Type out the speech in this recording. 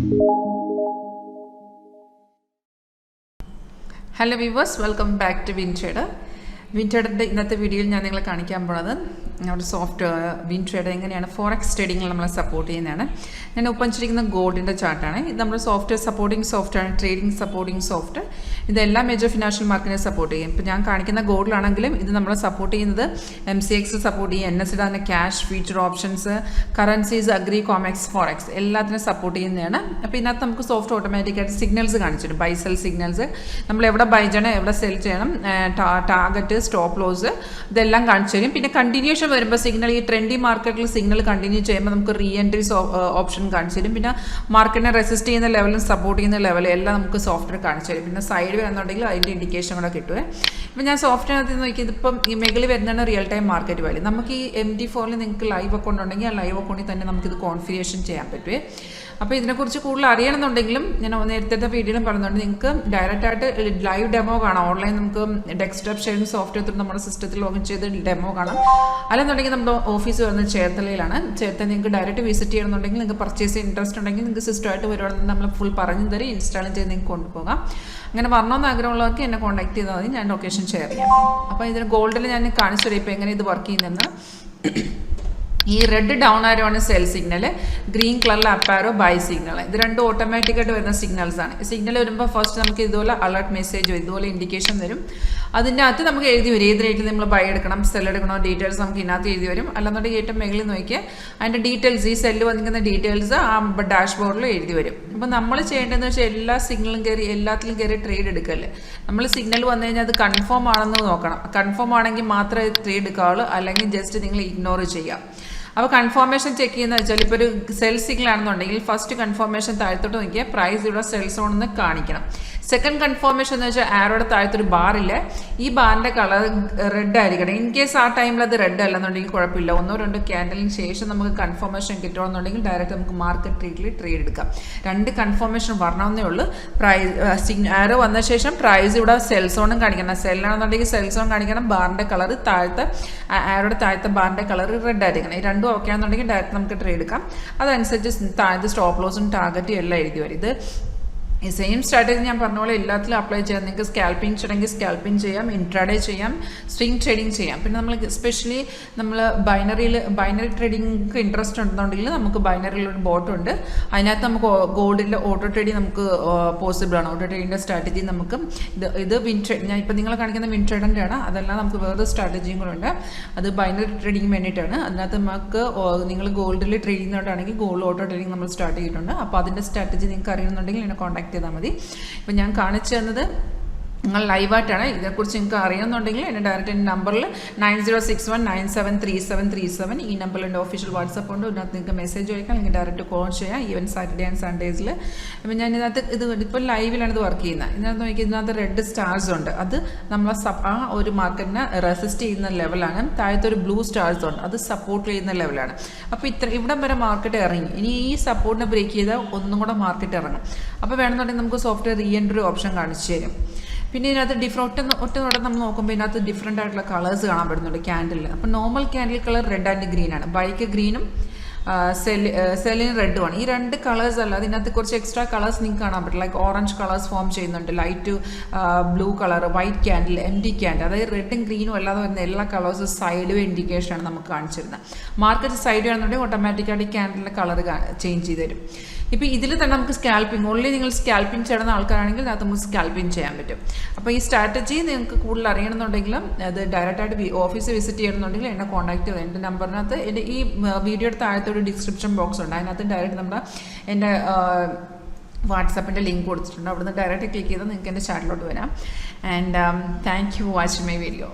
Hello viewers, welcome back to WinTrader. WinTrader ഇന്നത്തെ വീഡിയോയിൽ ഞാൻ നിങ്ങളെ കാണിക്കാൻ പോകുന്നത് നമ്മുടെ സോഫ്റ്റ്വെയർ WinTrader എങ്ങനെയാണ് ഫോറക്സ് ട്രേഡിംഗിൽ നമ്മളെ സപ്പോർട്ട് ചെയ്യുന്നതാണ്. ഞാൻ ഓപ്പൺ ചെയ്തിരിക്കുന്ന ഗോൾഡിൻ്റെ ചാർട്ടാണ്. ഇത് നമ്മുടെ software supporting software, trading supporting soft. ഇതെല്ലാം മേജർ ഫിനാൻഷ്യൽ മാർക്കറ്റിനെ സപ്പോർട്ട് ചെയ്യും. ഇപ്പോൾ ഞാൻ കാണിക്കുന്ന ഗോൾഡിലാണെങ്കിലും ഇത് നമ്മളെ സപ്പോർട്ട് ചെയ്യുന്നത് MCX സപ്പോർട്ട് ചെയ്യും, NSE cash, future options, currencies, agri, Comex, forex എല്ലാത്തിനും സപ്പോർട്ട് ചെയ്യുന്നതാണ്. അപ്പോൾ ഇതിനകത്ത് നമുക്ക് സോഫ്റ്റ് ഓട്ടോമാറ്റിക്കായിട്ട് സിഗ്നൽസ് കാണിച്ചിട്ടുണ്ട്. ബൈ സെൽ സിഗ്നൽസ്, നമ്മൾ എവിടെ ബൈ ചെയ്യണം, എവിടെ സെൽ ചെയ്യണം, ടാർഗറ്റ്, സ്റ്റോപ്പ് ലോസ് ഇതെല്ലാം കാണിച്ചു തരും. പിന്നെ കണ്ടിന്യൂഷൻ വരുമ്പോൾ സിഗ്നൽ, ഈ ട്രെൻഡി മാർക്കറ്റിൽ സിഗ്നൽ കണ്ടിന്യൂ ചെയ്യുമ്പോൾ നമുക്ക് റീ എൻട്രീസ് ഓപ്ഷൻ കാണിച്ചു തരും. പിന്നെ മാർക്കറ്റിനെ റെസിസ്റ്റ് ചെയ്യുന്ന ലെവലും സപ്പോർട്ട് ചെയ്യുന്ന ലെവലും എല്ലാം നമുക്ക് സോഫ്റ്റ്വെയർ കാണിച്ചു തരും. പിന്നെ സൈഡ് വരുന്നുണ്ടെങ്കിൽ അതിൻ്റെ ഇൻഡിക്കേഷൻ കൂടെ കിട്ടുമേ. ഇപ്പം ഞാൻ സോഫ്റ്റ്വെയറിനകത്ത് നോക്കി, ഇതിപ്പം ഈ മേഖല വരുന്നതാണ് റിയൽ ടൈം മാർക്കറ്റ് വാല്യൂ. നമുക്ക് ഈ MT4 നിങ്ങൾക്ക് ലൈവ് അക്കൗണ്ട് ഉണ്ടെങ്കിൽ ആ ലൈവ് അക്കൗണ്ടിൽ തന്നെ നമുക്കിത് കോൺഫിഗറേഷൻ ചെയ്യാൻ പറ്റുമേ. അപ്പോൾ ഇതിനെക്കുറിച്ച് കൂടുതൽ അറിയണമെന്നുണ്ടെങ്കിലും ഞാൻ നേരത്തെ വീഡിയോയിലും പറയുന്നുണ്ട്, നിങ്ങൾക്ക് ഡയറക്റ്റായിട്ട് ലൈവ് ഡെമോ കാണാം. ഓൺലൈൻ നമുക്ക് ഡെസ്ക്ടോപ്പ് ഷെയറിംഗ് സോഫ്റ്റ്വെയർ ത്രൂ നമ്മുടെ സിസ്റ്റത്തിൽ ലോഗിൻ ചെയ്ത് ഡെമോ കാണാം. അല്ലെന്നുണ്ടെങ്കിൽ നമ്മുടെ ഓഫീസ് വരുന്നത് ചേർത്തലയിലാണ്. ചേർത്തല നിങ്ങൾക്ക് ഡയറക്റ്റ് വിസിറ്റ് ചെയ്യണമെന്നുണ്ടെങ്കിൽ, നിങ്ങൾക്ക് പർച്ചേസ് ചെയ്യാൻ ഇൻട്രസ്റ്റ് ഉണ്ടെങ്കിൽ നിങ്ങൾക്ക് സിസ്റ്റമായിട്ട് വരുവാണെങ്കിൽ നമ്മൾ ഫുൾ പറഞ്ഞു തരും, ഇൻസ്റ്റാളും ചെയ്ത് നിങ്ങൾക്ക് കൊണ്ടുപോകാം. അങ്ങനെ വരണമെന്ന് ആഗ്രഹമുള്ളവർക്ക് എന്നെ കോൺടാക്ട് ചെയ്താൽ മതി, ഞാൻ ലൊക്കേഷൻ ഷെയർ ചെയ്യാം. അപ്പോൾ ഇതിന് ഗോൾഡിൽ ഞാൻ കാണിച്ചു തരാം ഇപ്പോൾ എങ്ങനെ ഇത് വർക്ക് ചെയ്യുന്നതെന്ന്. ഈ റെഡ് ഡൗൺ ആരോയാണ് സെൽ സിഗ്നൽ, ഗ്രീൻ കളറിൽ അപ്പ് ആരോ ബൈ സിഗ്നൽ. ഇത് രണ്ടും ഓട്ടോമാറ്റിക്കായിട്ട് വരുന്ന സിഗ്നൽസ് ആണ്. സിഗ്നൽ വരുമ്പോൾ ഫസ്റ്റ് നമുക്ക് ഇതുപോലെ അലർട്ട് മെസ്സേജ് വരും, ഇതുപോലെ ഇൻഡിക്കേഷൻ വരും. അതിൻ്റെ അകത്ത് നമുക്ക് എഴുതി വരും ഏത് റേറ്റിൽ നമ്മൾ ബൈ എടുക്കണം, സെൽ എടുക്കണോ, ഡീറ്റെയിൽസ് നമുക്ക് ഇതിനകത്ത് എഴുതി വരും. അല്ലെന്നുണ്ടെങ്കിൽ ഏറ്റവും മേളിൽ നോക്കിയാൽ അതിൻ്റെ ഡീറ്റെയിൽസ്, ഈ സെല്ല് വന്നിരിക്കുന്ന ഡീറ്റെയിൽസ് ആ ഡാഷ്ബോർഡിൽ എഴുതി വരും. അപ്പോൾ നമ്മൾ ചെയ്യേണ്ടതെന്ന് വെച്ചാൽ എല്ലാ സിഗ്നലും കയറി എല്ലാത്തിലും കയറി ട്രേഡ് എടുക്കല്ലേ. നമ്മൾ സിഗ്നൽ വന്നു കഴിഞ്ഞാൽ അത് കൺഫേം ആണെന്ന് നോക്കണം. കൺഫേം ആണെങ്കിൽ മാത്രമേ ട്രേഡ് എടുക്കാവുള്ളൂ, അല്ലെങ്കിൽ ജസ്റ്റ് നിങ്ങൾ ഇഗ്നോർ ചെയ്യാം. അപ്പോൾ കൺഫർമേഷൻ ചെക്ക് ചെയ്യുന്ന വെച്ചാൽ, ഇപ്പോൾ ഒരു സെൽ സിഗ്നൽ ആണെന്നുണ്ടെങ്കിൽ ഫസ്റ്റ് കൺഫർമേഷൻ താഴത്തോട്ട് നോക്കിയാൽ പ്രൈസ് ഇവിടെ സെൽ സോൺ എന്ന് കാണിക്കണം. സെക്കൻഡ് കൺഫർമേഷൻ എന്ന് വെച്ചാൽ ആരോടെ താഴത്തൊരു ബാറില്ല, ഈ ബാറിൻ്റെ കളർ റെഡ് ആയിരിക്കണം. ഇൻ കേസ് ആ ടൈമിൽ അത് റെഡ് അല്ലെന്നുണ്ടെങ്കിൽ കുഴപ്പമില്ല, 1-2 ക്യാൻഡലിന് ശേഷം നമുക്ക് കൺഫർമേഷൻ കിട്ടുകയാണെന്നുണ്ടെങ്കിൽ ഡയറക്റ്റ് നമുക്ക് മാർക്കറ്റ് റേറ്റിൽ ട്രേഡ് എടുക്കാം. 2 കൺഫർമേഷൻ വരണമെന്നേ ഉള്ളൂ. പ്രൈസ് ആരോ വന്ന ശേഷം പ്രൈസ് ഇവിടെ സെൽ സോണും കാണിക്കണം. സെല്ലാണെന്നുണ്ടെങ്കിൽ സെൽ സോൺ കാണിക്കണം, ബാറിൻ്റെ കളർ താഴത്തെ ആരോടെ താഴത്തെ ബാറിൻ്റെ കളർ റെഡ് ആയിരിക്കണം. ഈ രണ്ടും ഓക്കെ ആണെന്നുണ്ടെങ്കിൽ ഡയറക്റ്റ് നമുക്ക് ട്രേഡ് എടുക്കാം. അതനുസരിച്ച് താഴത്തെ സ്റ്റോപ്പ് ലോസും ടാർഗറ്റും എല്ലാം എഴുതി വരും. ഇത് ഈ സെയിം സ്ട്രാറ്റജി ഞാൻ പറഞ്ഞ പോലെ എല്ലാത്തിലും അപ്ലൈ ചെയ്യാം. നിങ്ങൾക്ക് സ്കാൽപ്പിംഗ് ചെയ്യണമെങ്കിൽ സ്കാൽപ്പിംഗ് ചെയ്യാം, ഇൻട്രാഡേ ചെയ്യാം, സ്വിംഗ് ട്രേഡിംഗ് ചെയ്യാം. പിന്നെ നമ്മൾ എസ്പെഷ്യലി നമ്മൾ ബൈനറി ട്രേഡിംഗ് ഇൻട്രസ്റ്റ് ഉണ്ടെന്നുണ്ടെങ്കിൽ നമുക്ക് ബൈനറിയിലൊരു ബോട്ടുണ്ട്. അതിനകത്ത് നമുക്ക് ഗോൾഡിൻ്റെ ഓട്ടോ ട്രേഡിംഗ് നമുക്ക് പോസിബിളാണ്. ഓട്ടോ ട്രേഡിങ്ങിൻ്റെ സ്ട്രാറ്റജി നമുക്ക് ഇത് ഞാൻ ഇപ്പോൾ നിങ്ങളെ കാണിക്കുന്ന WinTrader ആണ്. അതെല്ലാം നമുക്ക് വേറെ സ്ട്രാറ്റജിയും കൂടെ ഉണ്ട്. അത് ബൈനറി ട്രേഡിംഗ് വേണ്ടിയിട്ടാണ്. അതിനകത്ത് നമുക്ക് നിങ്ങൾ ഗോൾഡിൽ ട്രേഡ് ചെയ്യുന്നതാണെങ്കിൽ ഗോൾഡ് ഓട്ടോ ട്രേഡിംഗ് നമ്മൾ സ്റ്റാർട്ട് ചെയ്തിട്ടുണ്ട്. അപ്പോൾ അതിൻ്റെ സ്ട്രാറ്റജി നിങ്ങൾക്ക് അറിയുന്നുണ്ടെങ്കിൽ എന്നെ കോൺടാക്ട് ചെയ്താൽ മതി. ഇപ്പം ഞാൻ കാണിച്ചു തന്നത് നിങ്ങൾ ലൈവായിട്ടാണ്. ഇതിനെക്കുറിച്ച് നിങ്ങൾക്ക് അറിയുന്നുണ്ടെങ്കിൽ എൻ്റെ ഡയറക്റ്റ് നമ്പറിൽ 9061973737 ഈ നമ്പറിൽ എൻ്റെ ഒഫീഷ്യൽ വാട്സപ്പ് ഉണ്ട്. ഇതിനകത്ത് നിങ്ങൾക്ക് മെസ്സേജ് അയക്കാം, അല്ലെങ്കിൽ ഡയറക്റ്റ് കോൾ ചെയ്യാം, ഈവൻ സാറ്റർഡേ ആൻഡ് സൺഡേസിൽ. അപ്പം ഞാൻ ഇതിനകത്ത് ഇപ്പോൾ ലൈവിലാണ് ഇത് വർക്ക് ചെയ്യുന്നത്. ഇതിനകത്ത് നോക്കി, ഇതിനകത്ത് റെഡ് സ്റ്റാർസ് ഉണ്ട്, അത് നമ്മൾ ആ ഒരു മാർക്കറ്റിനെ റെസിസ്റ്റ് ചെയ്യുന്ന ലെവലാണ്. താഴത്തെ ഒരു ബ്ലൂ സ്റ്റാർസ് ഉണ്ട്, അത് സപ്പോർട്ട് ചെയ്യുന്ന ലെവലാണ്. അപ്പോൾ ഇവിടം വരെ മാർക്കറ്റ് ഇറങ്ങി. ഇനി ഈ സപ്പോർട്ടിനെ ബ്രേക്ക് ചെയ്താൽ ഒന്നും കൂടെ മാർക്കറ്റ് ഇറങ്ങും. അപ്പോൾ വേണമെന്നുണ്ടെങ്കിൽ നമുക്ക് സോഫ്റ്റ്വെയർ റീ എൻട്രി ഓപ്ഷൻ കാണിച്ചു തരും. പിന്നെ ഇതിനകത്ത് ഒറ്റനോടെ നമ്മൾ നോക്കുമ്പോൾ ഇതിനകത്ത് ഡിഫറെൻ്റ് ആയിട്ടുള്ള കളേഴ്സ് കാണാൻ പറ്റുന്നുണ്ട് ക്യാൻഡിലിൽ. അപ്പോൾ normal candle colour red and green ആണ്, ബൈക്ക് ഗ്രീനും സെല്ലിന് റെഡുമാണ്. ഈ 2 കളേഴ്സ് അല്ല, അതിനകത്ത് കുറച്ച് എക്സ്ട്രാ കളേഴ്സ് നിങ്ങൾക്ക് കാണാൻ പറ്റും. ലൈക്ക് ഓറഞ്ച് കളേഴ്സ് ഫോം ചെയ്യുന്നുണ്ട്, light blue colour, white candle, MD candle. അതായത് റെഡും ഗ്രീനും അല്ലാതെ വരുന്ന എല്ലാ കളേഴ്സും സൈഡ് വേ ഇൻഡിക്കേഷനാണ് നമുക്ക് കാണിച്ചിരുന്നത്. മാർക്കറ്റ് സൈഡ് വേണമെന്നുണ്ടെങ്കിൽ ഓട്ടോമാറ്റിക്കായിട്ട് ക്യാൻഡിലിൻ്റെ കളർ ചേഞ്ച് ചെയ്ത് തരും. ഇപ്പോൾ ഇതിൽ തന്നെ നമുക്ക് സ്കാൽപ്പിംഗ്, ഓൺലി നിങ്ങൾ സ്കാൽപ്പിംഗ് ചെയ്യുന്ന ആൾക്കാരാണെങ്കിൽ അത് നമുക്ക് സ്കാൽപ്പിംഗ് ചെയ്യാൻ പറ്റും. അപ്പോൾ ഈ സ്ട്രാറ്റജി നിങ്ങൾക്ക് കൂടുതൽ അറിയണമെന്നുണ്ടെങ്കിലും അത് ഡയറക്റ്റായിട്ട് ഓഫീസ് വിസിറ്റ് ചെയ്യണമെന്നുണ്ടെങ്കിൽ എന്നെ കോൺടാക്ട് ചെയ്ത് എൻ്റെ നമ്പറിനകത്ത് എൻ്റെ ഈ വീഡിയോയുടെ താഴത്തെ ഒരു ഡിസ്ക്രിപ്ഷൻ ബോക്സ് ഉണ്ട്. അതിനകത്ത് ഡയറക്റ്റ് നമ്മുടെ എൻ്റെ വാട്സാപ്പിൻ്റെ ലിങ്ക് കൊടുത്തിട്ടുണ്ട്. അവിടുന്ന് ഡയറക്റ്റ് ക്ലിക്ക് ചെയ്താൽ നിങ്ങൾക്ക് എൻ്റെ ചാറ്റിലോട്ട് വരാം. And thank you for watching my video.